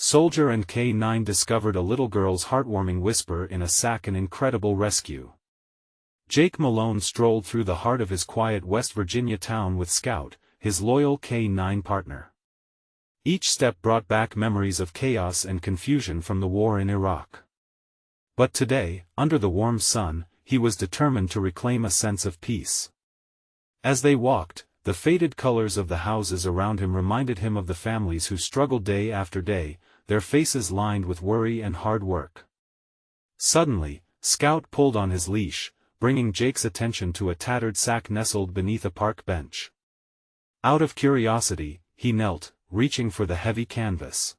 Soldier and K-9 discovered a little girl's heartwarming whisper in a sack, an incredible rescue. Jake Malone strolled through the heart of his quiet West Virginia town with Scout, his loyal K-9 partner. Each step brought back memories of chaos and confusion from the war in Iraq. But today, under the warm sun, he was determined to reclaim a sense of peace. As they walked, the faded colors of the houses around him reminded him of the families who struggled day after day, their faces lined with worry and hard work. Suddenly, Scout pulled on his leash, bringing Jake's attention to a tattered sack nestled beneath a park bench. Out of curiosity, he knelt, reaching for the heavy canvas.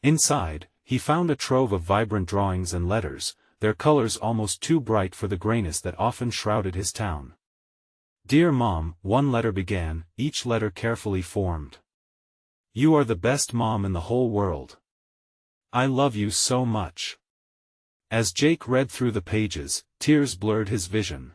Inside, he found a trove of vibrant drawings and letters, their colors almost too bright for the grayness that often shrouded his town. "Dear Mom," one letter began, each letter carefully formed. "You are the best mom in the whole world. I love you so much." As Jake read through the pages, tears blurred his vision.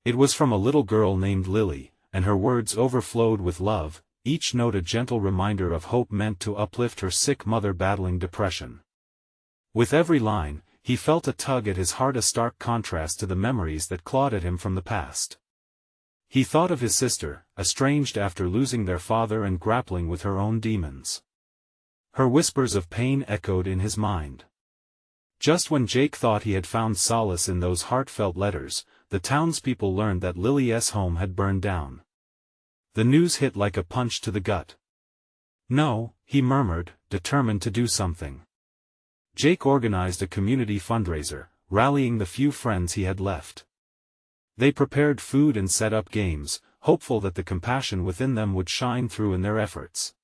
It was from a little girl named Lily, and her words overflowed with love, each note a gentle reminder of hope meant to uplift her sick mother battling depression. With every line, he felt a tug at his heart, a stark contrast to the memories that clawed at him from the past. He thought of his sister, estranged after losing their father and grappling with her own demons. Her whispers of pain echoed in his mind. Just when Jake thought he had found solace in those heartfelt letters, the townspeople learned that Lily's home had burned down. The news hit like a punch to the gut. "No," he murmured, determined to do something. Jake organized a community fundraiser, rallying the few friends he had left. They prepared food and set up games, hopeful that the compassion within them would shine through in their efforts.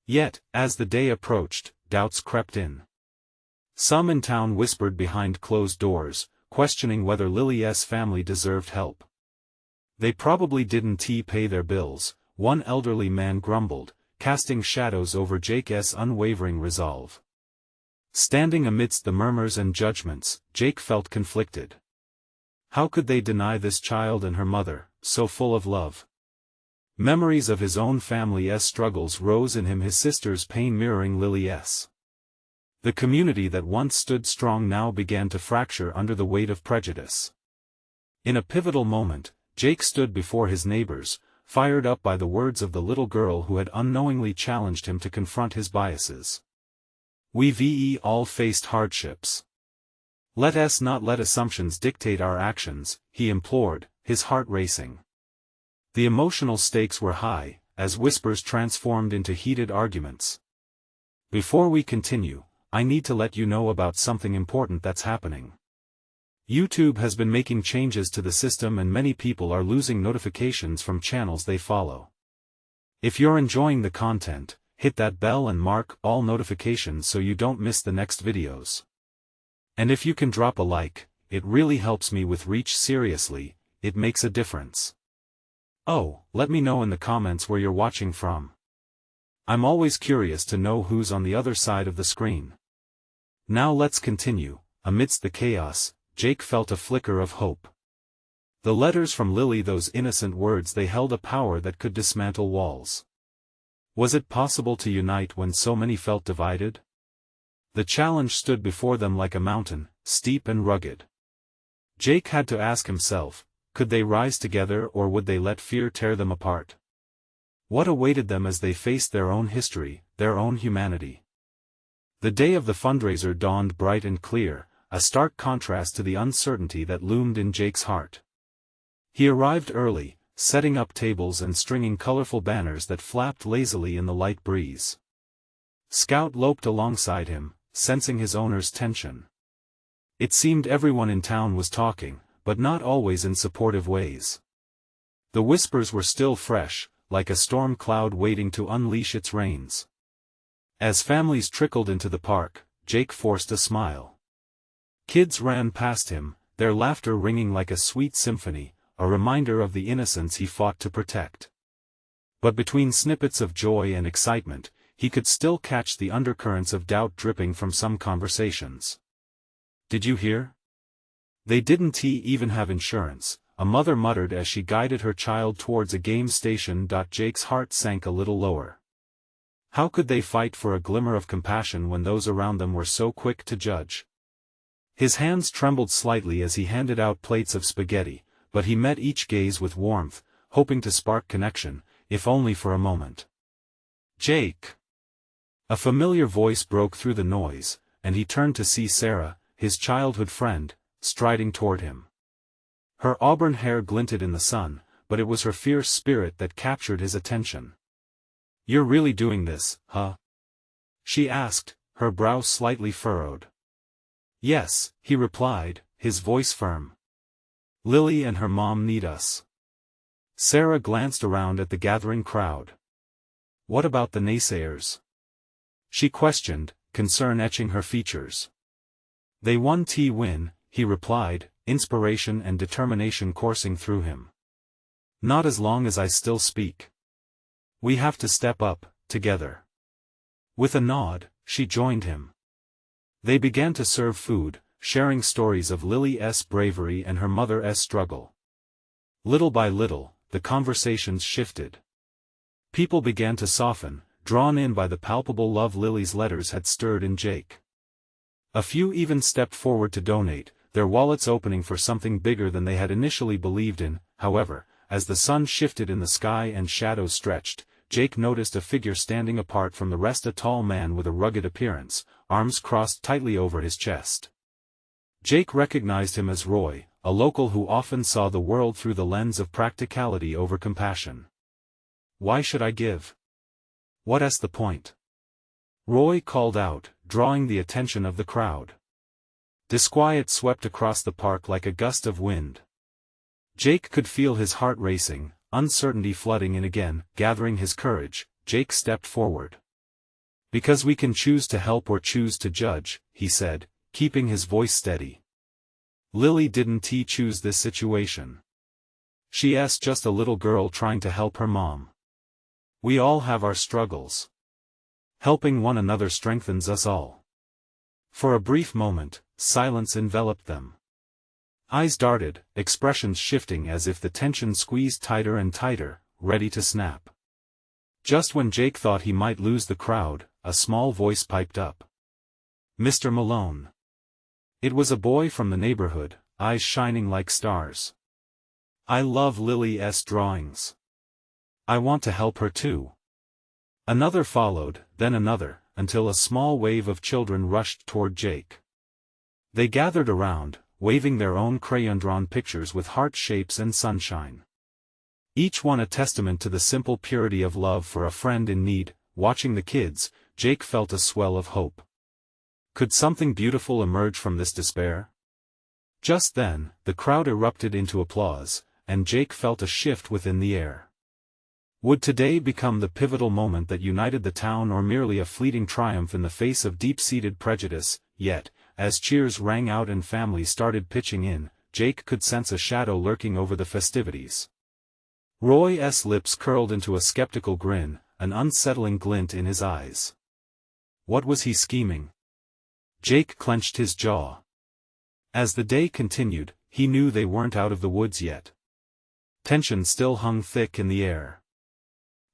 Yet, as the day approached, doubts crept in. Some in town whispered behind closed doors, questioning whether Lily's family deserved help. "They probably didn't pay their bills," one elderly man grumbled, casting shadows over Jake's unwavering resolve. Standing amidst the murmurs and judgments, Jake felt conflicted. How could they deny this child and her mother, so full of love? Memories of his own family's struggles rose in him, his sister's pain mirroring Lily's. The community that once stood strong now began to fracture under the weight of prejudice. In a pivotal moment, Jake stood before his neighbors, fired up by the words of the little girl who had unknowingly challenged him to confront his biases. "We've all faced hardships. Let us not let assumptions dictate our actions," he implored, his heart racing. The emotional stakes were high, as whispers transformed into heated arguments. "Before we continue, I need to let you know about something important that's happening. YouTube has been making changes to the system and many people are losing notifications from channels they follow. If you're enjoying the content, hit that bell and mark all notifications so you don't miss the next videos. And if you can drop a like, it really helps me with reach. Seriously, it makes a difference. Oh, let me know in the comments where you're watching from. I'm always curious to know who's on the other side of the screen." Now let's continue. Amidst the chaos, Jake felt a flicker of hope. The letters from Lily, those innocent words, they held a power that could dismantle walls. Was it possible to unite when so many felt divided? The challenge stood before them like a mountain, steep and rugged. Jake had to ask himself, could they rise together or would they let fear tear them apart? What awaited them as they faced their own history, their own humanity? The day of the fundraiser dawned bright and clear, a stark contrast to the uncertainty that loomed in Jake's heart. He arrived early, setting up tables and stringing colorful banners that flapped lazily in the light breeze. Scout loped alongside him, sensing his owner's tension. It seemed everyone in town was talking, but not always in supportive ways. The whispers were still fresh, like a storm cloud waiting to unleash its rains. As families trickled into the park, Jake forced a smile. Kids ran past him, their laughter ringing like a sweet symphony, a reminder of the innocence he fought to protect. But between snippets of joy and excitement, he could still catch the undercurrents of doubt dripping from some conversations. "Did you hear? They didn't even have insurance," a mother muttered as she guided her child towards a game station. Jake's heart sank a little lower. How could they fight for a glimmer of compassion when those around them were so quick to judge? His hands trembled slightly as he handed out plates of spaghetti, but he met each gaze with warmth, hoping to spark connection, if only for a moment. "Jake!" A familiar voice broke through the noise, and he turned to see Sarah, his childhood friend, striding toward him. Her auburn hair glinted in the sun, but it was her fierce spirit that captured his attention. "You're really doing this, huh?" she asked, her brow slightly furrowed. "Yes," he replied, his voice firm. "Lily and her mom need us." Sarah glanced around at the gathering crowd. "What about the naysayers?" she questioned, concern etching her features. "They win," he replied, inspiration and determination coursing through him. "Not as long as I still speak. We have to step up, together." With a nod, she joined him. They began to serve food, sharing stories of Lily's bravery and her mother's struggle. Little by little, the conversations shifted. People began to soften, drawn in by the palpable love Lily's letters had stirred in Jake. A few even stepped forward to donate, their wallets opening for something bigger than they had initially believed in. However, as the sun shifted in the sky and shadows stretched, Jake noticed a figure standing apart from the rest, a tall man with a rugged appearance, arms crossed tightly over his chest. Jake recognized him as Roy, a local who often saw the world through the lens of practicality over compassion. "Why should I give? What's the point?" Roy called out, drawing the attention of the crowd. Disquiet swept across the park like a gust of wind. Jake could feel his heart racing, uncertainty flooding in again. Gathering his courage, Jake stepped forward. "Because we can choose to help or choose to judge," he said, keeping his voice steady. "Lily didn't choose this situation. She's just a little girl trying to help her mom. We all have our struggles. Helping one another strengthens us all." For a brief moment, silence enveloped them. Eyes darted, expressions shifting as if the tension squeezed tighter and tighter, ready to snap. Just when Jake thought he might lose the crowd, a small voice piped up. "Mr. Malone." It was a boy from the neighborhood, eyes shining like stars. "I love Lily's drawings. I want to help her too." Another followed, then another, until a small wave of children rushed toward Jake. They gathered around, waving their own crayon-drawn pictures with heart shapes and sunshine. Each one a testament to the simple purity of love for a friend in need. Watching the kids, Jake felt a swell of hope. Could something beautiful emerge from this despair? Just then, the crowd erupted into applause, and Jake felt a shift within the air. Would today become the pivotal moment that united the town, or merely a fleeting triumph in the face of deep-seated prejudice? Yet, as cheers rang out and families started pitching in, Jake could sense a shadow lurking over the festivities. Roy's lips curled into a skeptical grin, an unsettling glint in his eyes. What was he scheming? Jake clenched his jaw. As the day continued, he knew they weren't out of the woods yet. Tension still hung thick in the air.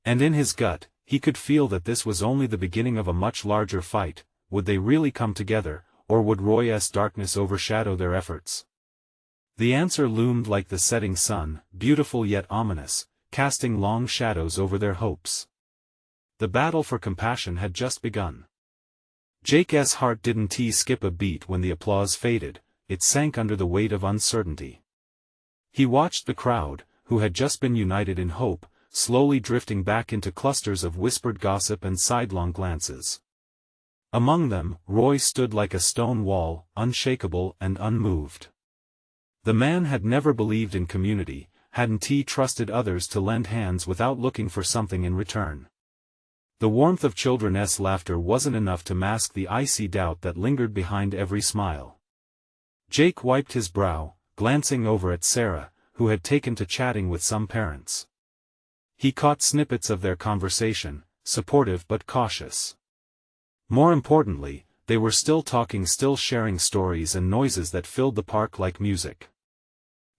And in his gut, he could feel that this was only the beginning of a much larger fight. Would they really come together, or would Roy's darkness overshadow their efforts? The answer loomed like the setting sun, beautiful yet ominous, casting long shadows over their hopes. The battle for compassion had just begun. Jake's heart didn't skip a beat when the applause faded, it sank under the weight of uncertainty. He watched the crowd, who had just been united in hope, slowly drifting back into clusters of whispered gossip and sidelong glances. Among them, Roy stood like a stone wall, unshakable and unmoved. The man had never believed in community, hadn't trusted others to lend hands without looking for something in return. The warmth of children's laughter wasn't enough to mask the icy doubt that lingered behind every smile. Jake wiped his brow, glancing over at Sarah, who had taken to chatting with some parents. He caught snippets of their conversation, supportive but cautious. More importantly, they were still talking, still sharing stories and noises that filled the park like music.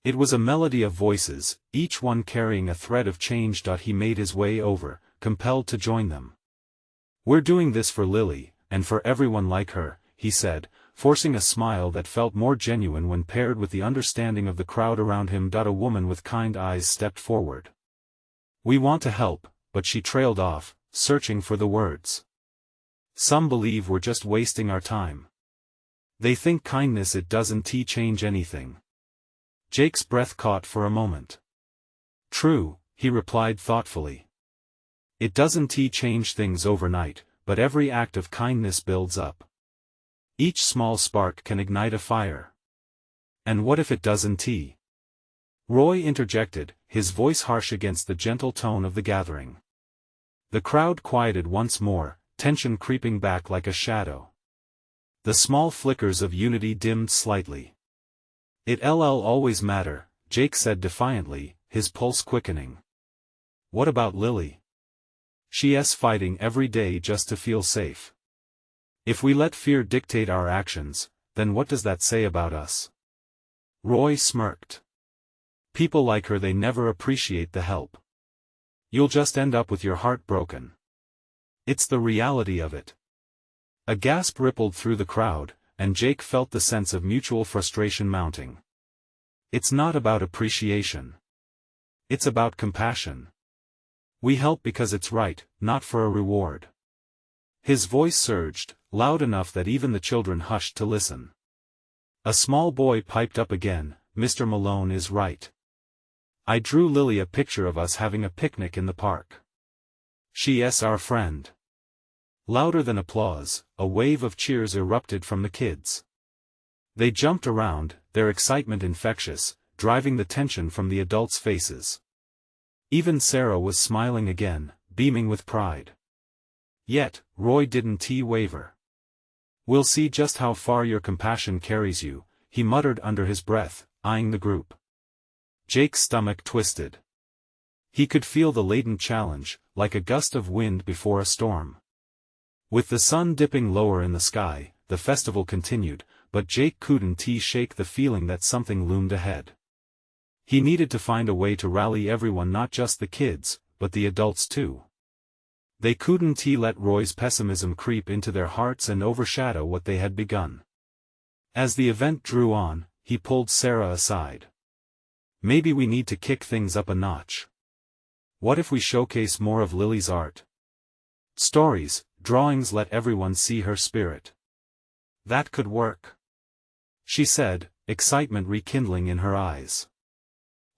It was a melody of voices, each one carrying a thread of change. He made his way over, compelled to join them. "We're doing this for Lily, and for everyone like her," he said, forcing a smile that felt more genuine when paired with the understanding of the crowd around him. A woman with kind eyes stepped forward. "We want to help," but she trailed off, searching for the words. "Some believe we're just wasting our time. They think kindness it doesn't change anything." Jake's breath caught for a moment. "True," he replied thoughtfully. "It doesn't change things overnight, but every act of kindness builds up. Each small spark can ignite a fire." "And what if it doesn't?" Roy interjected, his voice harsh against the gentle tone of the gathering. The crowd quieted once more, tension creeping back like a shadow. The small flickers of unity dimmed slightly. "It'll always matter," Jake said defiantly, his pulse quickening. "What about Lily? She's fighting every day just to feel safe. If we let fear dictate our actions, then what does that say about us?" Roy smirked. "People like her, they never appreciate the help. You'll just end up with your heart broken. It's the reality of it." A gasp rippled through the crowd, and Jake felt the sense of mutual frustration mounting. "It's not about appreciation. It's about compassion. We help because it's right, not for a reward." His voice surged, loud enough that even the children hushed to listen. A small boy piped up again, "Mr. Malone is right. I drew Lily a picture of us having a picnic in the park. She's our friend." Louder than applause, a wave of cheers erupted from the kids. They jumped around, their excitement infectious, driving the tension from the adults' faces. Even Sarah was smiling again, beaming with pride. Yet, Roy didn't waver. "We'll see just how far your compassion carries you," he muttered under his breath, eyeing the group. Jake's stomach twisted. He could feel the latent challenge, like a gust of wind before a storm. With the sun dipping lower in the sky, the festival continued, but Jake couldn't shake the feeling that something loomed ahead. He needed to find a way to rally everyone, not just the kids, but the adults too. They couldn't let Roy's pessimism creep into their hearts and overshadow what they had begun. As the event drew on, he pulled Sarah aside. "Maybe we need to kick things up a notch. What if we showcase more of Lily's art? Stories, drawings, let everyone see her spirit." "That could work," she said, excitement rekindling in her eyes.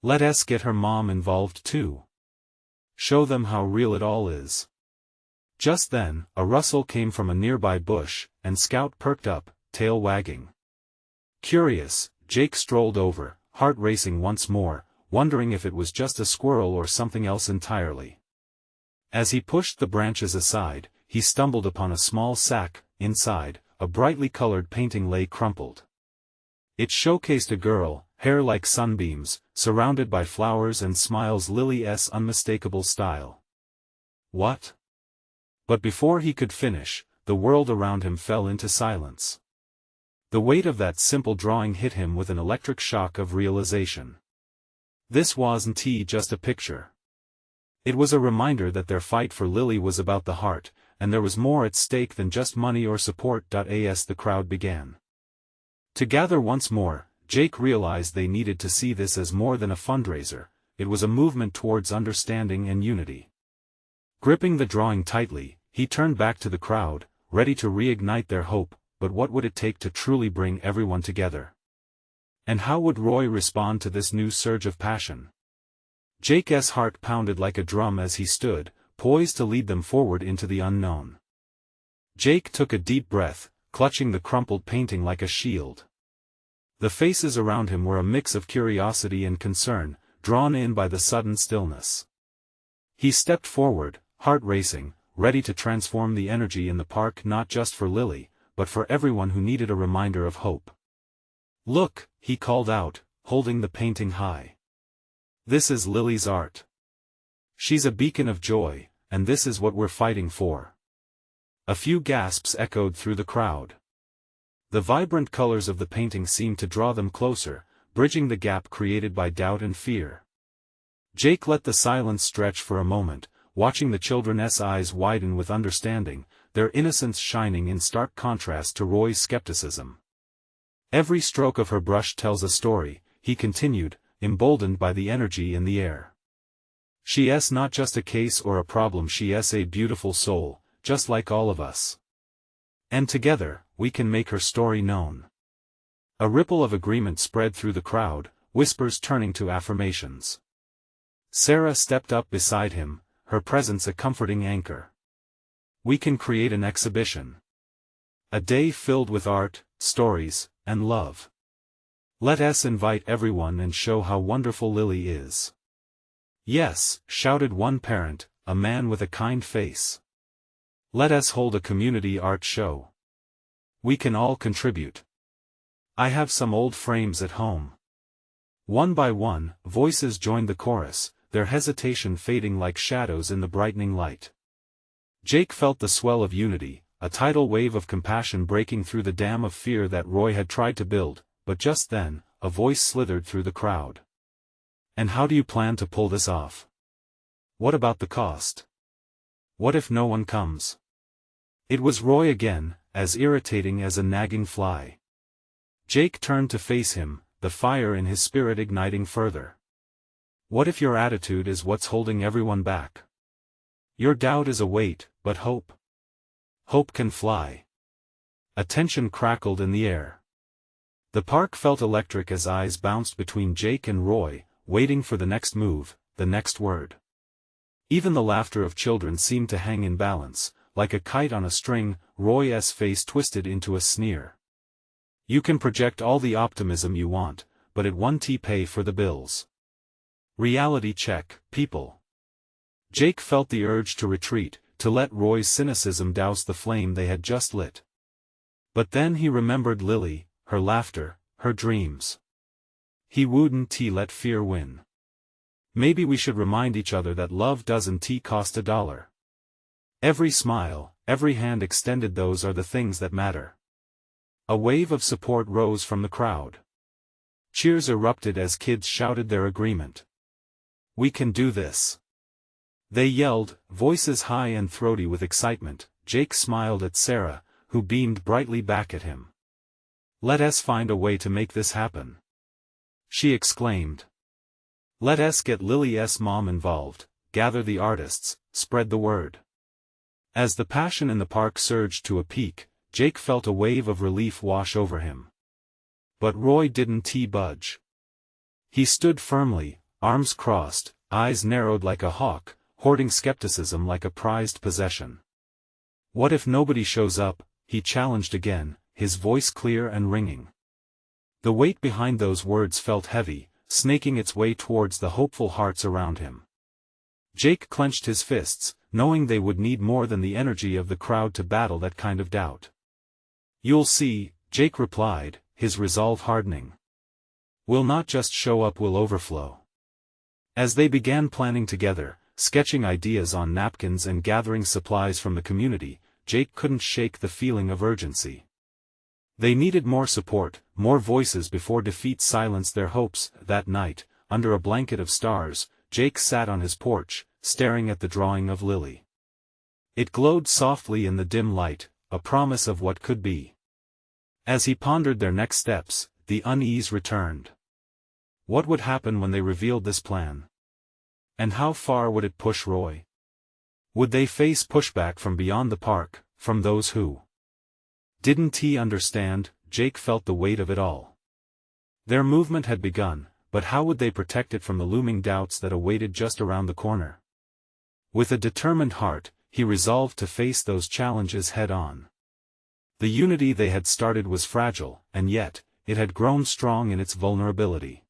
"Let us get her mom involved too. Show them how real it all is." Just then, a rustle came from a nearby bush, and Scout perked up, tail wagging. Curious, Jake strolled over, heart racing once more, wondering if it was just a squirrel or something else entirely. As he pushed the branches aside, he stumbled upon a small sack. Inside, a brightly colored painting lay crumpled. It showcased a girl, hair like sunbeams, surrounded by flowers and smiles, Lily's unmistakable style. "What?" But before he could finish, the world around him fell into silence. The weight of that simple drawing hit him with an electric shock of realization. This wasn't just a picture. It was a reminder that their fight for Lily was about the heart, and there was more at stake than just money or support. As the crowd began to gather once more, Jake realized they needed to see this as more than a fundraiser. It was a movement towards understanding and unity. Gripping the drawing tightly, he turned back to the crowd, ready to reignite their hope. But what would it take to truly bring everyone together? And how would Roy respond to this new surge of passion? Jake's heart pounded like a drum as he stood, poised to lead them forward into the unknown. Jake took a deep breath, clutching the crumpled painting like a shield. The faces around him were a mix of curiosity and concern, drawn in by the sudden stillness. He stepped forward, heart racing, ready to transform the energy in the park, not just for Lily, but for everyone who needed a reminder of hope. "Look," he called out, holding the painting high. "This is Lily's art. She's a beacon of joy, and this is what we're fighting for." A few gasps echoed through the crowd. The vibrant colors of the painting seemed to draw them closer, bridging the gap created by doubt and fear. Jake let the silence stretch for a moment, watching the children's eyes widen with understanding, their innocence shining in stark contrast to Roy's skepticism. "Every stroke of her brush tells a story," he continued, emboldened by the energy in the air. "She's not just a case or a problem, she's a beautiful soul, just like all of us. And together, we can make her story known." A ripple of agreement spread through the crowd, whispers turning to affirmations. Sarah stepped up beside him, her presence a comforting anchor. "We can create an exhibition. A day filled with art, stories, and love. Let us invite everyone and show how wonderful Lily is." "Yes," shouted one parent, a man with a kind face. "Let us hold a community art show. We can all contribute. I have some old frames at home." One by one, voices joined the chorus, their hesitation fading like shadows in the brightening light. Jake felt the swell of unity, a tidal wave of compassion breaking through the dam of fear that Roy had tried to build, but just then, a voice slithered through the crowd. "And how do you plan to pull this off? What about the cost? What if no one comes?" It was Roy again, as irritating as a nagging fly. Jake turned to face him, the fire in his spirit igniting further. "What if your attitude is what's holding everyone back? Your doubt is a weight, but hope can fly." A tension crackled in the air. The park felt electric as eyes bounced between Jake and Roy, waiting for the next move, the next word. Even the laughter of children seemed to hang in balance, like a kite on a string. Roy's face twisted into a sneer. "You can project all the optimism you want, but it won't pay for the bills. Reality check, people." Jake felt the urge to retreat, to let Roy's cynicism douse the flame they had just lit. But then he remembered Lily, her laughter, her dreams. He wouldn't let fear win. "Maybe we should remind each other that love doesn't cost $1. Every smile, every hand extended, those are the things that matter." A wave of support rose from the crowd. Cheers erupted as kids shouted their agreement. "We can do this!" they yelled, voices high and throaty with excitement. Jake smiled at Sarah, who beamed brightly back at him. "Let us find a way to make this happen," she exclaimed. "Let us get Lily's mom involved, gather the artists, spread the word." As the passion in the park surged to a peak, Jake felt a wave of relief wash over him. But Roy didn't budge. He stood firmly, arms crossed, eyes narrowed like a hawk, hoarding skepticism like a prized possession. "What if nobody shows up?" he challenged again, his voice clear and ringing. The weight behind those words felt heavy, snaking its way towards the hopeful hearts around him. Jake clenched his fists, knowing they would need more than the energy of the crowd to battle that kind of doubt. "You'll see," Jake replied, his resolve hardening. "We'll not just show up, we'll overflow." As they began planning together, sketching ideas on napkins and gathering supplies from the community, Jake couldn't shake the feeling of urgency. They needed more support, more voices before defeat silenced their hopes. That night, under a blanket of stars, Jake sat on his porch, staring at the drawing of Lily. It glowed softly in the dim light, a promise of what could be. As he pondered their next steps, the unease returned. What would happen when they revealed this plan? And how far would it push Roy? Would they face pushback from beyond the park, from those who didn't understand? Jake felt the weight of it all. Their movement had begun, but how would they protect it from the looming doubts that awaited just around the corner? With a determined heart, he resolved to face those challenges head-on. The unity they had started was fragile, and yet, it had grown strong in its vulnerability.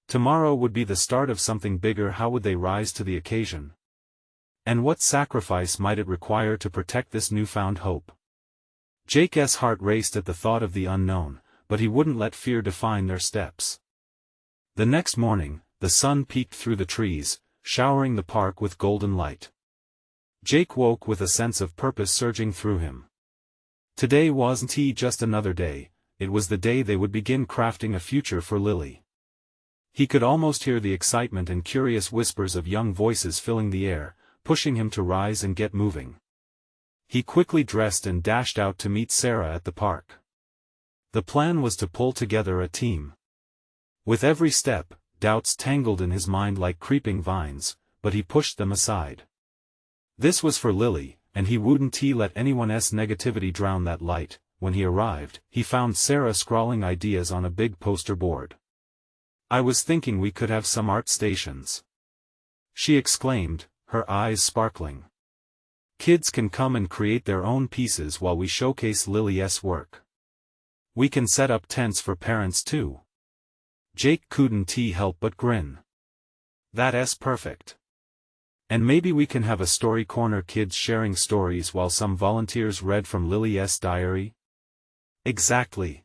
Tomorrow would be the start of something bigger. How would they rise to the occasion? And what sacrifice might it require to protect this newfound hope? Jake's heart raced at the thought of the unknown, but he wouldn't let fear define their steps. The next morning, the sun peeked through the trees, showering the park with golden light. Jake woke with a sense of purpose surging through him. Today wasn't just another day, it was the day they would begin crafting a future for Lily. He could almost hear the excitement and curious whispers of young voices filling the air, pushing him to rise and get moving. He quickly dressed and dashed out to meet Sarah at the park. The plan was to pull together a team. With every step, doubts tangled in his mind like creeping vines, but he pushed them aside. This was for Lily, and he wouldn't let anyone's negativity drown that light. When he arrived, he found Sarah scrawling ideas on a big poster board. "I was thinking we could have some art stations," she exclaimed, her eyes sparkling. "Kids can come and create their own pieces while we showcase Lily's work. We can set up tents for parents too." Jake couldn't help but grin. "That's perfect. And maybe we can have a story corner, kids sharing stories while some volunteers read from Lily's diary?" "Exactly,"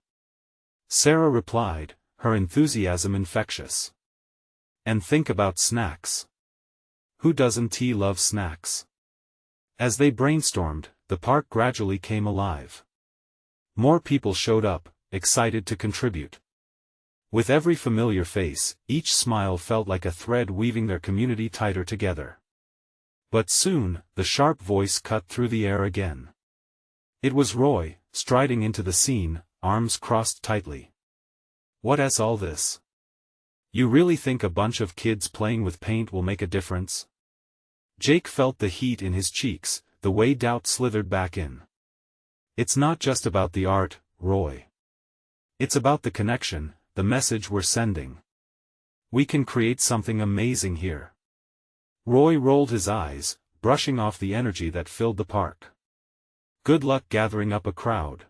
Sarah replied, her enthusiasm infectious. "And think about snacks. Who doesn't love snacks?" As they brainstormed, the park gradually came alive. More people showed up, excited to contribute. With every familiar face, each smile felt like a thread weaving their community tighter together. But soon, the sharp voice cut through the air again. It was Roy, striding into the scene, arms crossed tightly. "What's all this? You really think a bunch of kids playing with paint will make a difference?" Jake felt the heat in his cheeks, the way doubt slithered back in. "It's not just about the art, Roy. It's about the connection, the message we're sending. We can create something amazing here." Roy rolled his eyes, brushing off the energy that filled the park. "Good luck gathering up a crowd.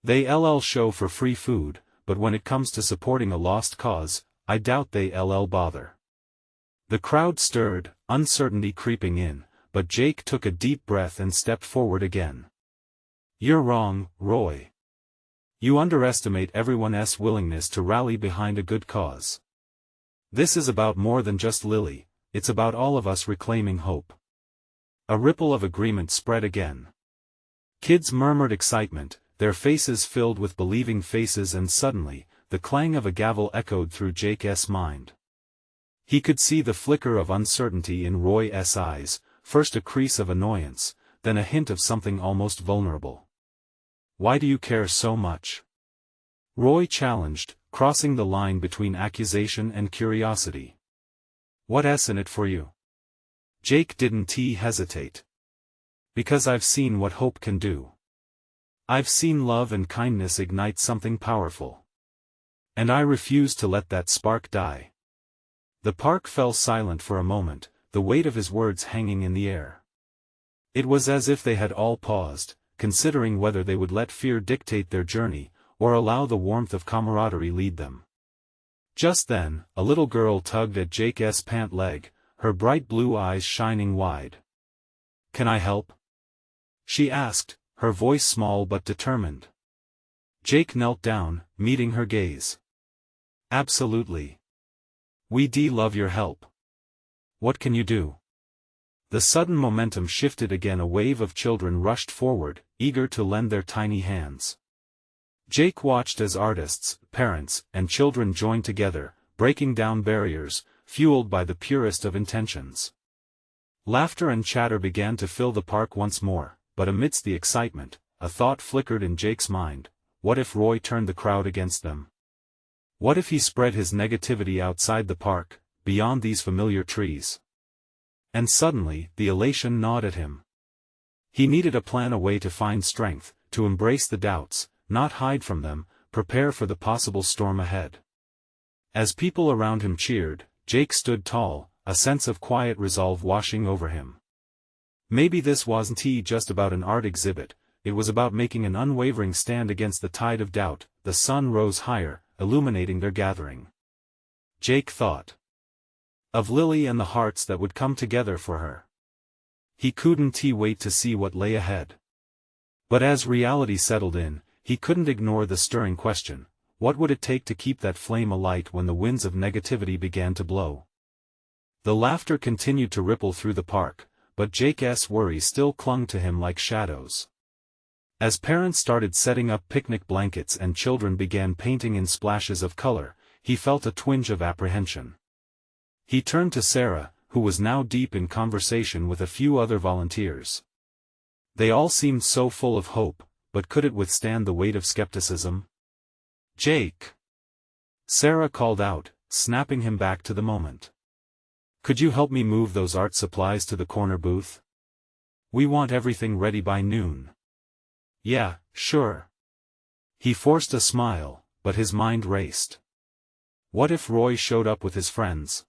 They'll show for free food, but when it comes to supporting a lost cause, I doubt they'll bother." The crowd stirred, uncertainty creeping in, but Jake took a deep breath and stepped forward again. "You're wrong, Roy. You underestimate everyone's willingness to rally behind a good cause. This is about more than just Lily, it's about all of us reclaiming hope." A ripple of agreement spread again. Kids murmured excitement, their faces filled with believing faces, and suddenly, the clang of a gavel echoed through Jake's mind. He could see the flicker of uncertainty in Roy's eyes, first a crease of annoyance, then a hint of something almost vulnerable. "Why do you care so much?" Roy challenged, crossing the line between accusation and curiosity. "What's in it for you?" Jake didn't hesitate. "Because I've seen what hope can do. I've seen love and kindness ignite something powerful. And I refuse to let that spark die." The park fell silent for a moment, the weight of his words hanging in the air. It was as if they had all paused, considering whether they would let fear dictate their journey, or allow the warmth of camaraderie lead them. Just then, a little girl tugged at Jake's pant leg, her bright blue eyes shining wide. "Can I help?" she asked, her voice small but determined. Jake knelt down, meeting her gaze. "Absolutely. We love your help. What can you do?" The sudden momentum shifted again. A wave of children rushed forward, eager to lend their tiny hands. Jake watched as artists, parents, and children joined together, breaking down barriers, fueled by the purest of intentions. Laughter and chatter began to fill the park once more, but amidst the excitement, a thought flickered in Jake's mind: what if Roy turned the crowd against them? What if he spread his negativity outside the park, beyond these familiar trees? And suddenly, the elation gnawed at him. He needed a plan, a way to find strength, to embrace the doubts, not hide from them, prepare for the possible storm ahead. As people around him cheered, Jake stood tall, a sense of quiet resolve washing over him. Maybe this wasn't just about an art exhibit, it was about making an unwavering stand against the tide of doubt. The sun rose higher, illuminating their gathering. Jake thought of Lily and the hearts that would come together for her. He couldn't wait to see what lay ahead. But as reality settled in, he couldn't ignore the stirring question: what would it take to keep that flame alight when the winds of negativity began to blow? The laughter continued to ripple through the park, but Jake's worries still clung to him like shadows. As parents started setting up picnic blankets and children began painting in splashes of color, he felt a twinge of apprehension. He turned to Sarah, who was now deep in conversation with a few other volunteers. They all seemed so full of hope, but could it withstand the weight of skepticism? "Jake!" Sarah called out, snapping him back to the moment. "Could you help me move those art supplies to the corner booth? We want everything ready by noon." "Yeah, sure." He forced a smile, but his mind raced. What if Roy showed up with his friends?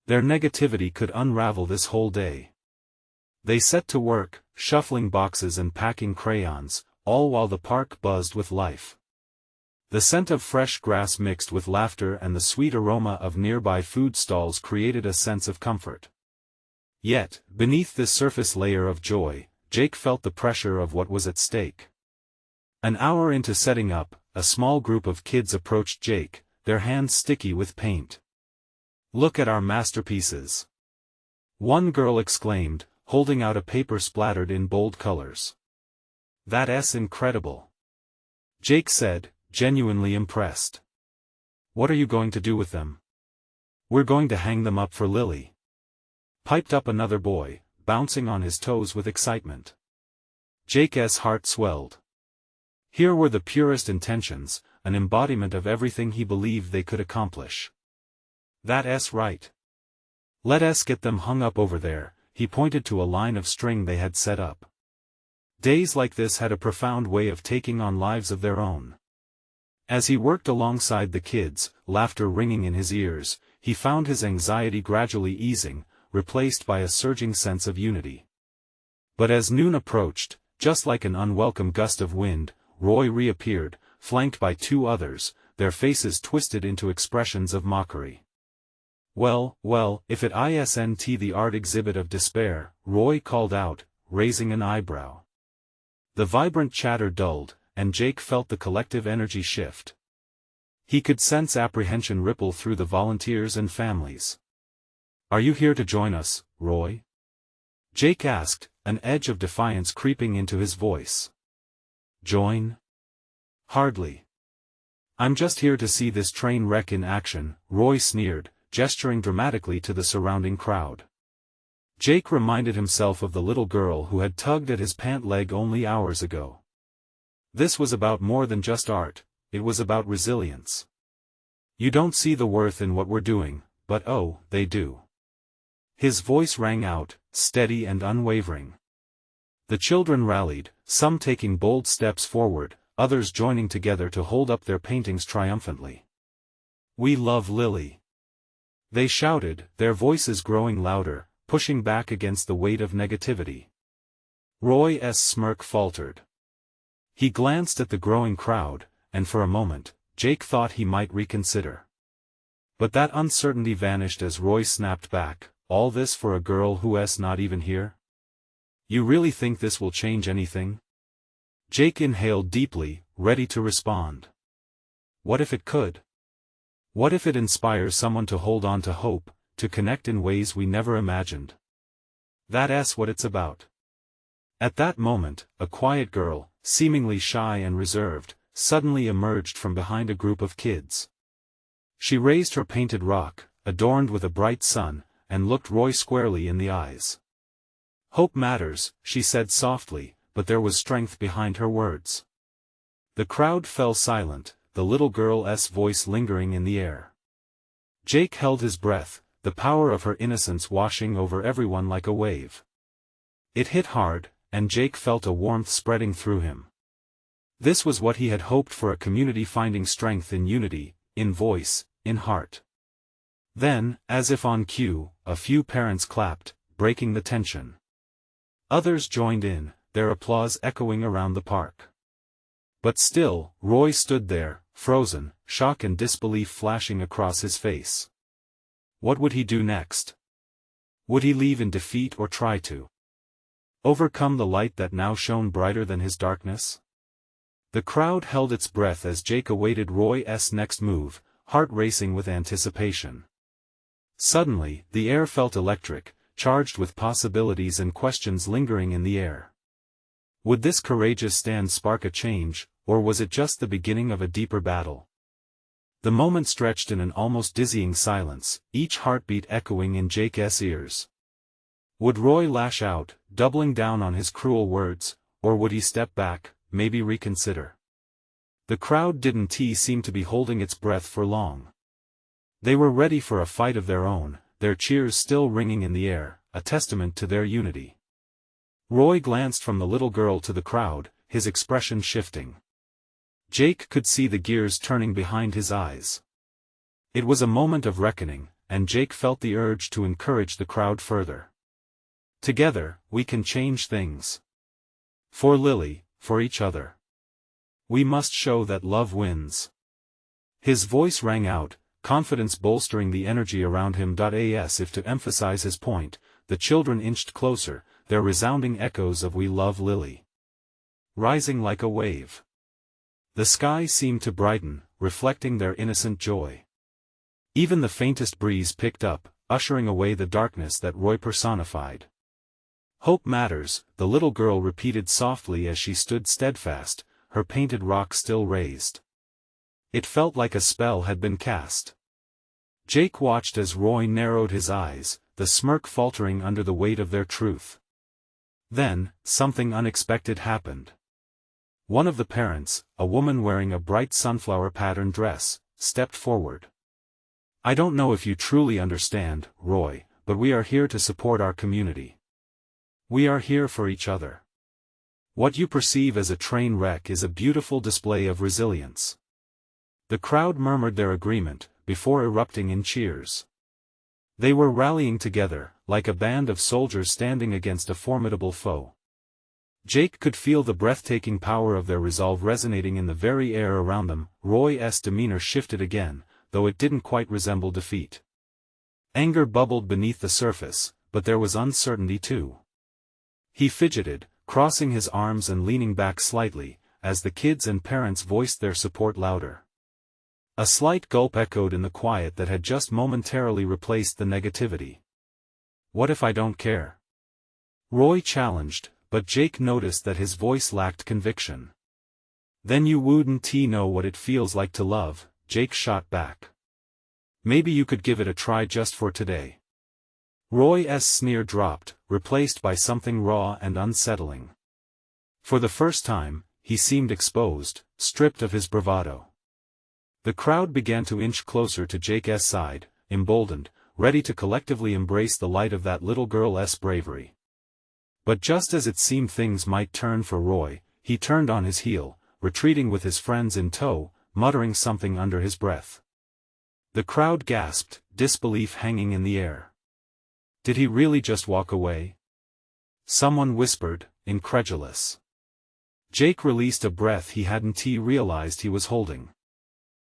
Their negativity could unravel this whole day. They set to work, shuffling boxes and packing crayons, all while the park buzzed with life. The scent of fresh grass mixed with laughter and the sweet aroma of nearby food stalls created a sense of comfort. Yet, beneath this surface layer of joy, Jake felt the pressure of what was at stake. An hour into setting up, a small group of kids approached Jake, their hands sticky with paint. "Look at our masterpieces!" one girl exclaimed, holding out a paper splattered in bold colors. "That's incredible," Jake said, genuinely impressed. "What are you going to do with them?" "We're going to hang them up for Lily," piped up another boy, bouncing on his toes with excitement. Jake's heart swelled. Here were the purest intentions, an embodiment of everything he believed they could accomplish. "That's right. Let us get them hung up over there," he pointed to a line of string they had set up. Days like this had a profound way of taking on lives of their own. As he worked alongside the kids, laughter ringing in his ears, he found his anxiety gradually easing, replaced by a surging sense of unity. But as noon approached, just like an unwelcome gust of wind, Roy reappeared, flanked by two others, their faces twisted into expressions of mockery. Well, if it isn't the art exhibit of despair," Roy called out, raising an eyebrow. The vibrant chatter dulled, and Jake felt the collective energy shift. He could sense apprehension ripple through the volunteers and families. "Are you here to join us, Roy?" Jake asked, an edge of defiance creeping into his voice. "Join? Hardly. I'm just here to see this train wreck in action," Roy sneered, gesturing dramatically to the surrounding crowd. Jake reminded himself of the little girl who had tugged at his pant leg only hours ago. This was about more than just art, it was about resilience. "You don't see the worth in what we're doing, but oh, they do." His voice rang out, steady and unwavering. The children rallied, some taking bold steps forward, others joining together to hold up their paintings triumphantly. "We love Lily," they shouted, their voices growing louder, pushing back against the weight of negativity. Roy's smirk faltered. He glanced at the growing crowd, and for a moment, Jake thought he might reconsider. But that uncertainty vanished as Roy snapped back, "All this for a girl who's not even here? You really think this will change anything?" Jake inhaled deeply, ready to respond. What if it could? What if it inspires someone to hold on to hope, to connect in ways we never imagined? That's what it's about. At that moment, a quiet girl, seemingly shy and reserved, suddenly emerged from behind a group of kids. She raised her painted rock, adorned with a bright sun, and looked Roy squarely in the eyes. "Hope matters," she said softly, but there was strength behind her words. The crowd fell silent, the little girl's voice lingering in the air. Jake held his breath, the power of her innocence washing over everyone like a wave. It hit hard, and Jake felt a warmth spreading through him. This was what he had hoped for, a community finding strength in unity, in voice, in heart. Then, as if on cue, a few parents clapped, breaking the tension. Others joined in, their applause echoing around the park. But still, Roy stood there, frozen, shock and disbelief flashing across his face. What would he do next? Would he leave in defeat or try to overcome the light that now shone brighter than his darkness? The crowd held its breath as Jake awaited Roy's next move, heart racing with anticipation. Suddenly, the air felt electric, charged with possibilities and questions lingering in the air. Would this courageous stand spark a change, or was it just the beginning of a deeper battle? The moment stretched in an almost dizzying silence, each heartbeat echoing in Jake's ears. Would Roy lash out, doubling down on his cruel words, or would he step back, maybe reconsider? The crowd didn't seem to be holding its breath for long. They were ready for a fight of their own, their cheers still ringing in the air, a testament to their unity. Roy glanced from the little girl to the crowd, his expression shifting. Jake could see the gears turning behind his eyes. It was a moment of reckoning, and Jake felt the urge to encourage the crowd further. Together, we can change things. For Lily, for each other. We must show that love wins. His voice rang out, confidence bolstering the energy around him. As if to emphasize his point, the children inched closer, their resounding echoes of "We love Lily" rising like a wave. The sky seemed to brighten, reflecting their innocent joy. Even the faintest breeze picked up, ushering away the darkness that Roy personified. "Hope matters," the little girl repeated softly as she stood steadfast, her painted rock still raised. It felt like a spell had been cast. Jake watched as Roy narrowed his eyes, the smirk faltering under the weight of their truth. Then, something unexpected happened. One of the parents, a woman wearing a bright sunflower-patterned dress, stepped forward. "I don't know if you truly understand, Roy, but we are here to support our community. We are here for each other. What you perceive as a train wreck is a beautiful display of resilience." The crowd murmured their agreement, before erupting in cheers. They were rallying together, like a band of soldiers standing against a formidable foe. Jake could feel the breathtaking power of their resolve resonating in the very air around them. Roy's demeanor shifted again, though it didn't quite resemble defeat. Anger bubbled beneath the surface, but there was uncertainty too. He fidgeted, crossing his arms and leaning back slightly, as the kids and parents voiced their support louder. A slight gulp echoed in the quiet that had just momentarily replaced the negativity. "What if I don't care?" Roy challenged, but Jake noticed that his voice lacked conviction. "Then you wouldn't know what it feels like to love," Jake shot back. "Maybe you could give it a try just for today." Roy's sneer dropped, replaced by something raw and unsettling. For the first time, he seemed exposed, stripped of his bravado. The crowd began to inch closer to Jake's side, emboldened, ready to collectively embrace the light of that little girl's bravery. But just as it seemed things might turn for Roy, he turned on his heel, retreating with his friends in tow, muttering something under his breath. The crowd gasped, disbelief hanging in the air. Did he really just walk away? Someone whispered, incredulous. Jake released a breath he hadn't realized he was holding.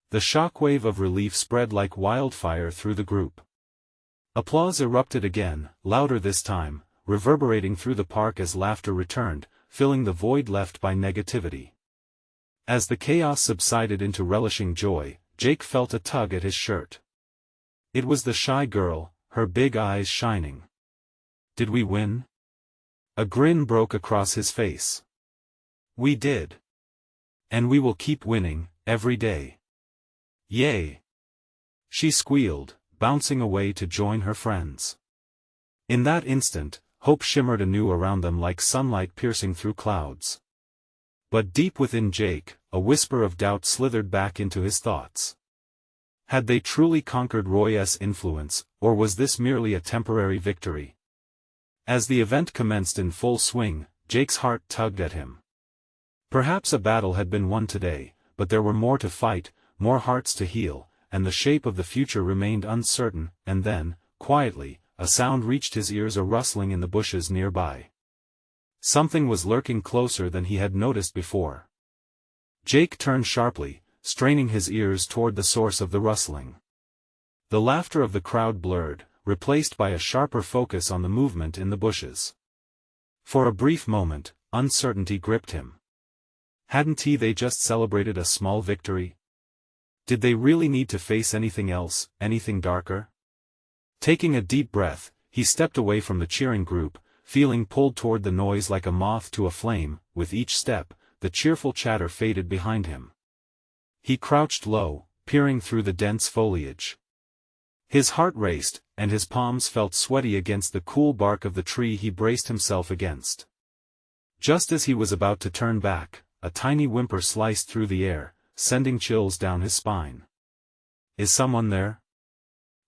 The shockwave of relief spread like wildfire through the group. Applause erupted again, louder this time, reverberating through the park as laughter returned, filling the void left by negativity. As the chaos subsided into relishing joy, Jake felt a tug at his shirt. It was the shy girl, her big eyes shining. "Did we win?" A grin broke across his face. "We did. And we will keep winning, every day. Yay!" She squealed, bouncing away to join her friends. In that instant, hope shimmered anew around them like sunlight piercing through clouds. But deep within Jake, a whisper of doubt slithered back into his thoughts. Had they truly conquered Roy's influence, or was this merely a temporary victory? As the event commenced in full swing, Jake's heart tugged at him. Perhaps a battle had been won today, but there were more to fight, more hearts to heal, and the shape of the future remained uncertain. And then, quietly, a sound reached his ears, a rustling in the bushes nearby. Something was lurking closer than he had noticed before. Jake turned sharply, straining his ears toward the source of the rustling. The laughter of the crowd blurred, replaced by a sharper focus on the movement in the bushes. For a brief moment, uncertainty gripped him. Hadn't they just celebrated a small victory? Did they really need to face anything else, anything darker? Taking a deep breath, he stepped away from the cheering group, feeling pulled toward the noise like a moth to a flame. With each step, the cheerful chatter faded behind him. He crouched low, peering through the dense foliage. His heart raced, and his palms felt sweaty against the cool bark of the tree he braced himself against. Just as he was about to turn back, a tiny whimper sliced through the air, sending chills down his spine. "Is someone there?"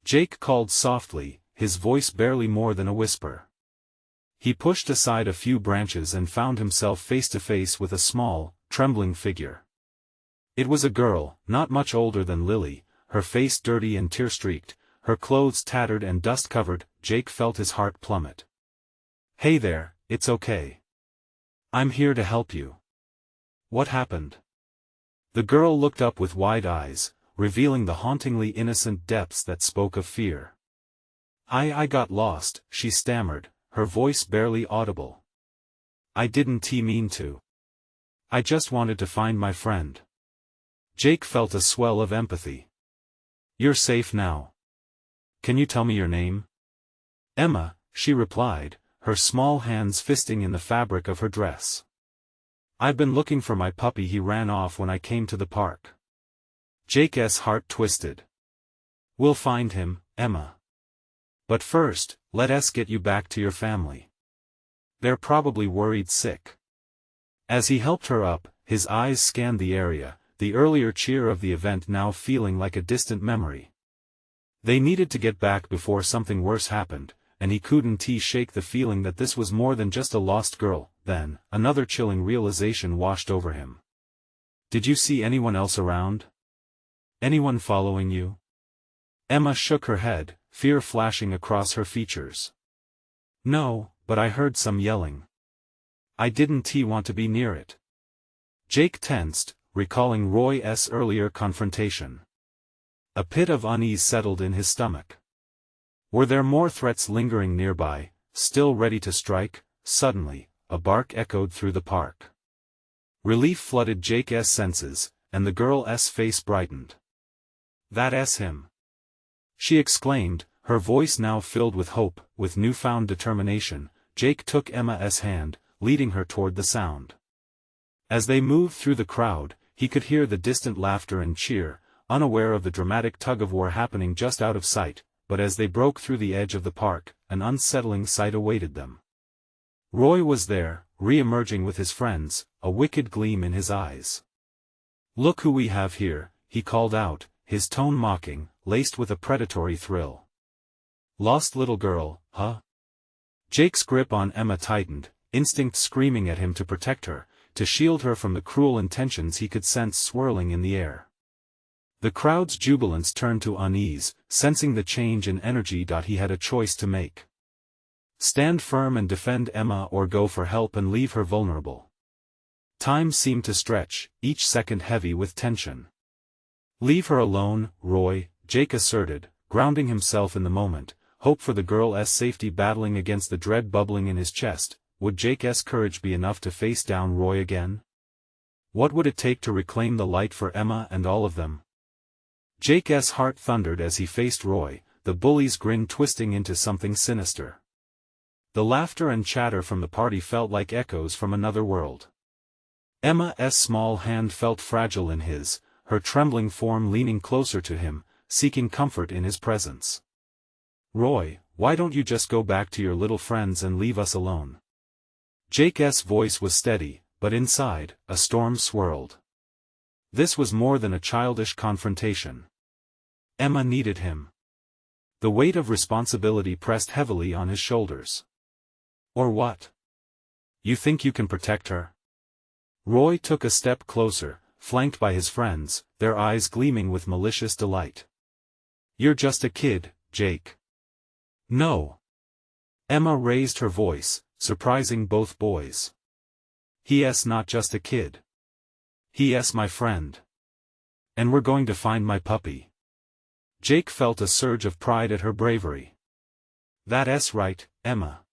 Jake called softly, his voice barely more than a whisper. He pushed aside a few branches and found himself face to face with a small, trembling figure. It was a girl, not much older than Lily, her face dirty and tear-streaked, her clothes tattered and dust-covered. Jake felt his heart plummet. "Hey there, it's okay. I'm here to help you." "What happened?" The girl looked up with wide eyes, revealing the hauntingly innocent depths that spoke of fear. I got lost," she stammered, her voice barely audible. "I didn't mean to. I just wanted to find my friend." Jake felt a swell of empathy. "You're safe now. Can you tell me your name?" "Emma," she replied, her small hands fisting in the fabric of her dress. "I've been looking for my puppy. He ran off when I came to the park." Jake's heart twisted. "We'll find him, Emma. But first, let us get you back to your family. They're probably worried sick." As he helped her up, his eyes scanned the area, the earlier cheer of the event now feeling like a distant memory. They needed to get back before something worse happened, and he couldn't shake the feeling that this was more than just a lost girl. Then, another chilling realization washed over him. "Did you see anyone else around? Anyone following you?" Emma shook her head, fear flashing across her features. "No, but I heard some yelling. I didn't want to be near it." Jake tensed, recalling Roy's earlier confrontation. A pit of unease settled in his stomach. Were there more threats lingering nearby, still ready to strike? Suddenly, a bark echoed through the park. Relief flooded Jake's senses, and the girl's face brightened. "That's him!" she exclaimed, her voice now filled with hope. With newfound determination, Jake took Emma's hand, leading her toward the sound. As they moved through the crowd, he could hear the distant laughter and cheer, unaware of the dramatic tug-of-war happening just out of sight. But as they broke through the edge of the park, an unsettling sight awaited them. Roy was there, re-emerging with his friends, a wicked gleam in his eyes. "Look who we have here," he called out, his tone mocking, laced with a predatory thrill. "Lost little girl, huh?" Jake's grip on Emma tightened, instinct screaming at him to protect her, to shield her from the cruel intentions he could sense swirling in the air. The crowd's jubilance turned to unease, sensing the change in energy. He had a choice to make. Stand firm and defend Emma, or go for help and leave her vulnerable. Time seemed to stretch, each second heavy with tension. "Leave her alone, Roy," Jake asserted, grounding himself in the moment, hope for the girl's safety battling against the dread bubbling in his chest. Would Jake's courage be enough to face down Roy again? What would it take to reclaim the light for Emma and all of them? Jake's heart thundered as he faced Roy, the bully's grin twisting into something sinister. The laughter and chatter from the party felt like echoes from another world. Emma's small hand felt fragile in his, her trembling form leaning closer to him, seeking comfort in his presence. "Roy, why don't you just go back to your little friends and leave us alone?" Jake's voice was steady, but inside, a storm swirled. This was more than a childish confrontation. Emma needed him. The weight of responsibility pressed heavily on his shoulders. "Or what? You think you can protect her?" Roy took a step closer, flanked by his friends, their eyes gleaming with malicious delight. "You're just a kid, Jake." "No." Emma raised her voice, surprising both boys. "He's not just a kid. He's my friend. And we're going to find my puppy." Jake felt a surge of pride at her bravery. "That's right, Emma.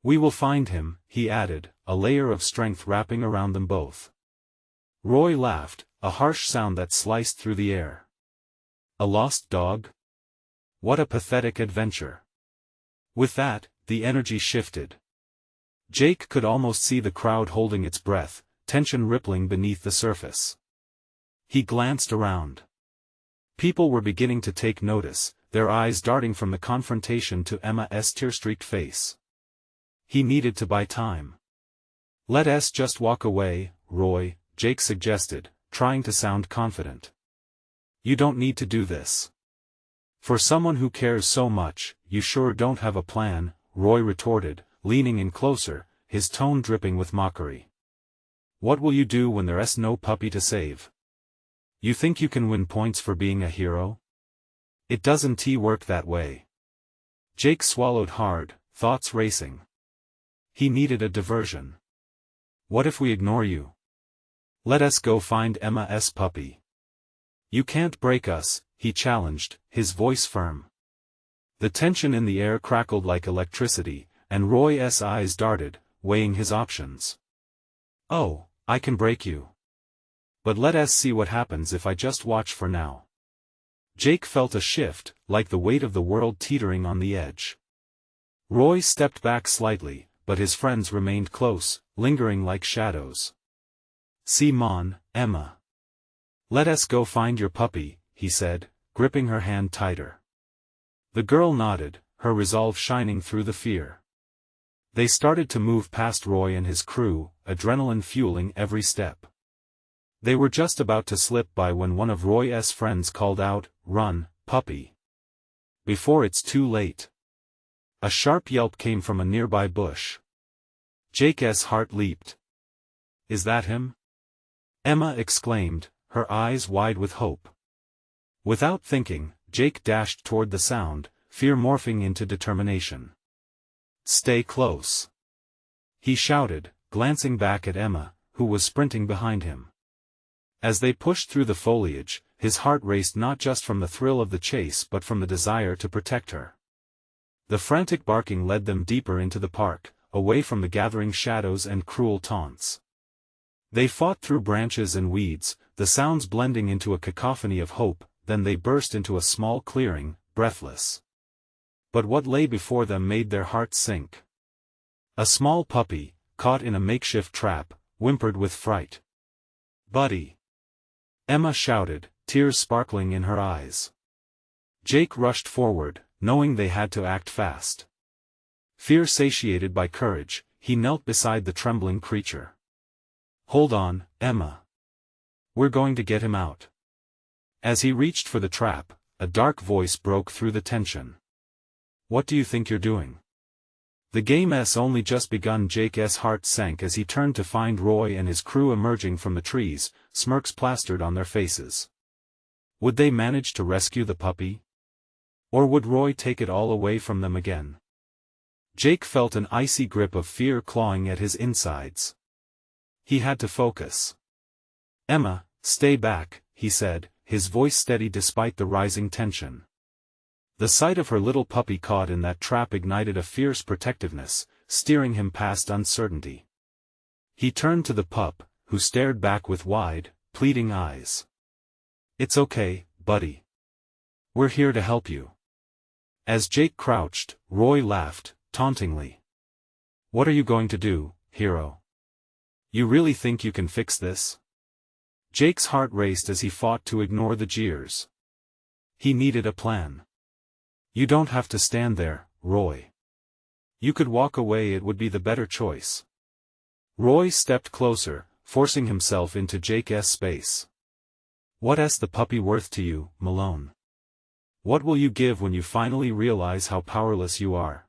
We will find him," he added, a layer of strength wrapping around them both. Roy laughed, a harsh sound that sliced through the air. "A lost dog? What a pathetic adventure." With that, the energy shifted. Jake could almost see the crowd holding its breath, tension rippling beneath the surface. He glanced around. People were beginning to take notice, their eyes darting from the confrontation to Emma's tear-streaked face. He needed to buy time. "Let us just walk away, Roy," Jake suggested, trying to sound confident. "You don't need to do this. For someone who cares so much, you sure don't have a plan," Roy retorted, leaning in closer, his tone dripping with mockery. "What will you do when there's no puppy to save? You think you can win points for being a hero? It doesn't work that way." Jake swallowed hard, thoughts racing. He needed a diversion. "What if we ignore you? Let us go find Emma's puppy." "You can't break us," he challenged, his voice firm. The tension in the air crackled like electricity, and Roy's eyes darted, weighing his options. "Oh, I can break you. But let us see what happens if I just watch for now." Jake felt a shift, like the weight of the world teetering on the edge. Roy stepped back slightly, but his friends remained close, lingering like shadows. "See on, Emma. Let us go find your puppy," he said, gripping her hand tighter. The girl nodded, her resolve shining through the fear. They started to move past Roy and his crew, adrenaline fueling every step. They were just about to slip by when one of Roy's friends called out, "Run, puppy! Before it's too late." A sharp yelp came from a nearby bush. Jake's heart leaped. "Is that him?" Emma exclaimed, her eyes wide with hope. Without thinking, Jake dashed toward the sound, fear morphing into determination. "Stay close," he shouted, glancing back at Emma, who was sprinting behind him. As they pushed through the foliage, his heart raced not just from the thrill of the chase but from the desire to protect her. The frantic barking led them deeper into the park, away from the gathering shadows and cruel taunts. They fought through branches and weeds, the sounds blending into a cacophony of hope, then they burst into a small clearing, breathless. But what lay before them made their hearts sink. A small puppy, caught in a makeshift trap, whimpered with fright. "Buddy!" Emma shouted, tears sparkling in her eyes. Jake rushed forward, knowing they had to act fast. Fear satiated by courage, he knelt beside the trembling creature. "Hold on, Emma. We're going to get him out." As he reached for the trap, a dark voice broke through the tension. "What do you think you're doing? The game's only just begun." Jake's heart sank as he turned to find Roy and his crew emerging from the trees, smirks plastered on their faces. Would they manage to rescue the puppy? Or would Roy take it all away from them again? Jake felt an icy grip of fear clawing at his insides. He had to focus. "Emma, stay back," he said, his voice steady despite the rising tension. The sight of her little puppy caught in that trap ignited a fierce protectiveness, steering him past uncertainty. He turned to the pup, who stared back with wide, pleading eyes. "It's okay, buddy. We're here to help you." As Jake crouched, Roy laughed, tauntingly. "What are you going to do, hero? You really think you can fix this?" Jake's heart raced as he fought to ignore the jeers. He needed a plan. "You don't have to stand there, Roy. You could walk away, it would be the better choice." Roy stepped closer, forcing himself into Jake's space. "What's the puppy worth to you, Malone? What will you give when you finally realize how powerless you are?"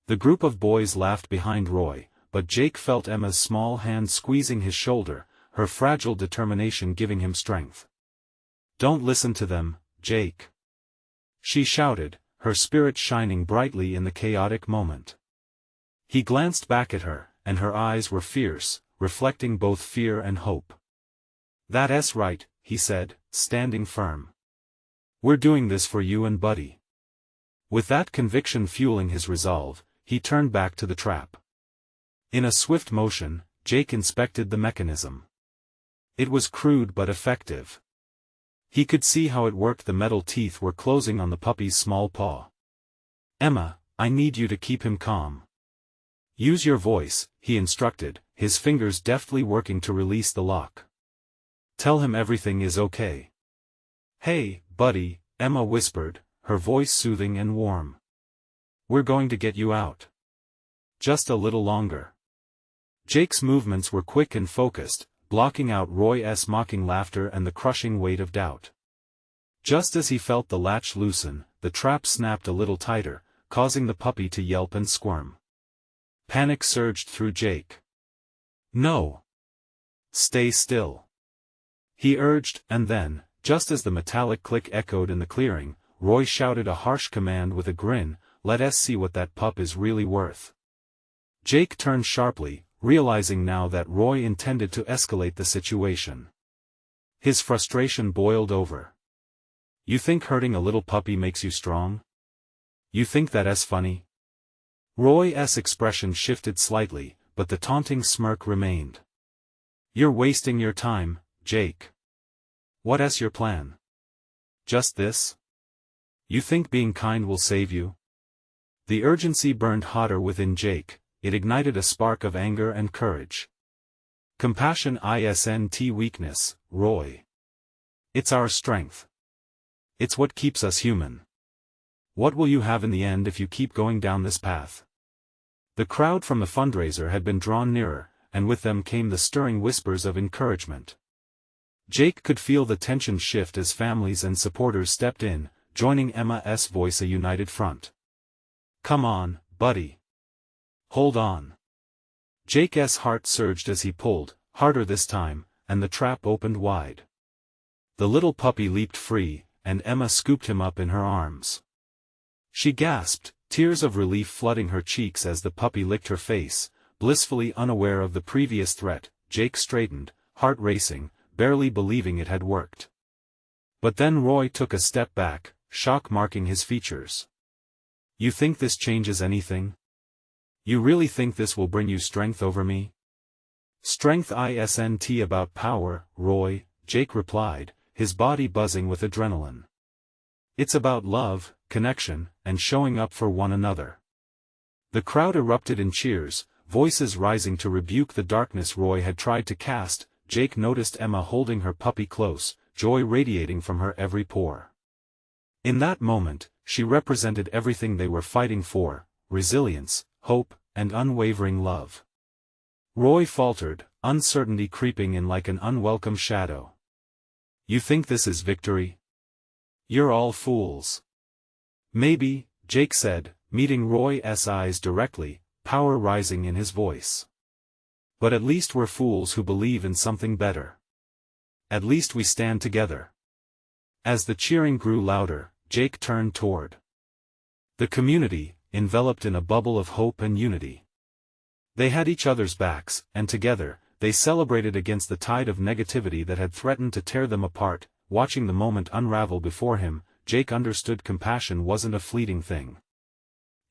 The group of boys laughed behind Roy, but Jake felt Emma's small hand squeezing his shoulder, her fragile determination giving him strength. "Don't listen to them, Jake," she shouted, her spirit shining brightly in the chaotic moment. He glanced back at her, and her eyes were fierce, reflecting both fear and hope. "That's right," he said, standing firm. "We're doing this for you and Buddy." With that conviction fueling his resolve, he turned back to the trap. In a swift motion, Jake inspected the mechanism. It was crude but effective. He could see how it worked. The metal teeth were closing on the puppy's small paw. "Emma, I need you to keep him calm. Use your voice," he instructed, his fingers deftly working to release the lock. "Tell him everything is okay." "Hey, buddy," Emma whispered, her voice soothing and warm. "We're going to get you out. Just a little longer." Jake's movements were quick and focused, blocking out Roy's mocking laughter and the crushing weight of doubt. Just as he felt the latch loosen, the trap snapped a little tighter, causing the puppy to yelp and squirm. Panic surged through Jake. "No! Stay still!" he urged, and then, just as the metallic click echoed in the clearing, Roy shouted a harsh command with a grin, "Let us see what that pup is really worth." Jake turned sharply, realizing now that Roy intended to escalate the situation. His frustration boiled over. "You think hurting a little puppy makes you strong? You think that's funny?" Roy's expression shifted slightly, but the taunting smirk remained. "You're wasting your time, Jake. What's your plan? Just this? You think being kind will save you?" The urgency burned hotter within Jake. It ignited a spark of anger and courage. "Compassion isn't weakness, Roy. It's our strength. It's what keeps us human. What will you have in the end if you keep going down this path?" The crowd from the fundraiser had been drawn nearer, and with them came the stirring whispers of encouragement. Jake could feel the tension shift as families and supporters stepped in, joining Emma's voice a united front. "Come on, buddy. Hold on." Jake's heart surged as he pulled, harder this time, and the trap opened wide. The little puppy leaped free, and Emma scooped him up in her arms. She gasped, tears of relief flooding her cheeks as the puppy licked her face, blissfully unaware of the previous threat. Jake straightened, heart racing, barely believing it had worked. But then Roy took a step back, shock marking his features. "You think this changes anything? You really think this will bring you strength over me?" "Strength isn't about power, Roy," Jake replied, his body buzzing with adrenaline. "It's about love, connection, and showing up for one another." The crowd erupted in cheers, voices rising to rebuke the darkness Roy had tried to cast. Jake noticed Emma holding her puppy close, joy radiating from her every pore. In that moment, she represented everything they were fighting for: resilience, hope, and unwavering love. Roy faltered, uncertainty creeping in like an unwelcome shadow. "You think this is victory? You're all fools." "Maybe," Jake said, meeting Roy's eyes directly, power rising in his voice. "But at least we're fools who believe in something better. At least we stand together." As the cheering grew louder, Jake turned toward the community, enveloped in a bubble of hope and unity. They had each other's backs, and together, they celebrated against the tide of negativity that had threatened to tear them apart. Watching the moment unravel before him, Jake understood compassion wasn't a fleeting thing.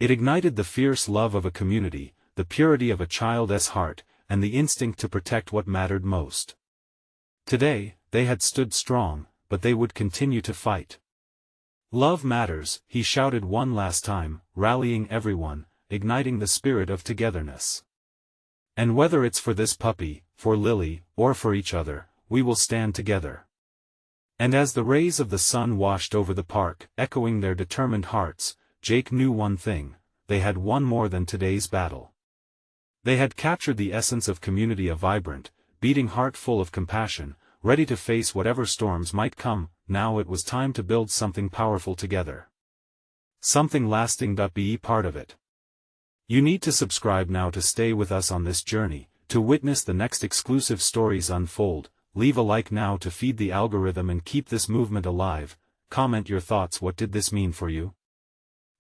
It ignited the fierce love of a community, the purity of a child's heart, and the instinct to protect what mattered most. Today, they had stood strong, but they would continue to fight. "Love matters," he shouted one last time, rallying everyone, igniting the spirit of togetherness. "And whether it's for this puppy, for Lily, or for each other, we will stand together." And as the rays of the sun washed over the park, echoing their determined hearts, Jake knew one thing: they had won more than today's battle. They had captured the essence of community, a vibrant, beating heart full of compassion, ready to face whatever storms might come. Now it was time to build something powerful together. Something lasting. Be part of it. You need to subscribe now to stay with us on this journey, to witness the next exclusive stories unfold. Leave a like now to feed the algorithm and keep this movement alive. Comment your thoughts. What did this mean for you?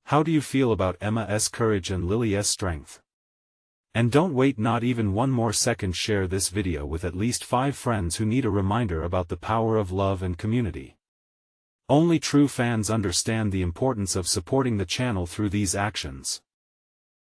How do you feel about Emma's courage and Lily's strength? And don't wait not even one more second. Share this video with at least 5 friends who need a reminder about the power of love and community. Only true fans understand the importance of supporting the channel through these actions.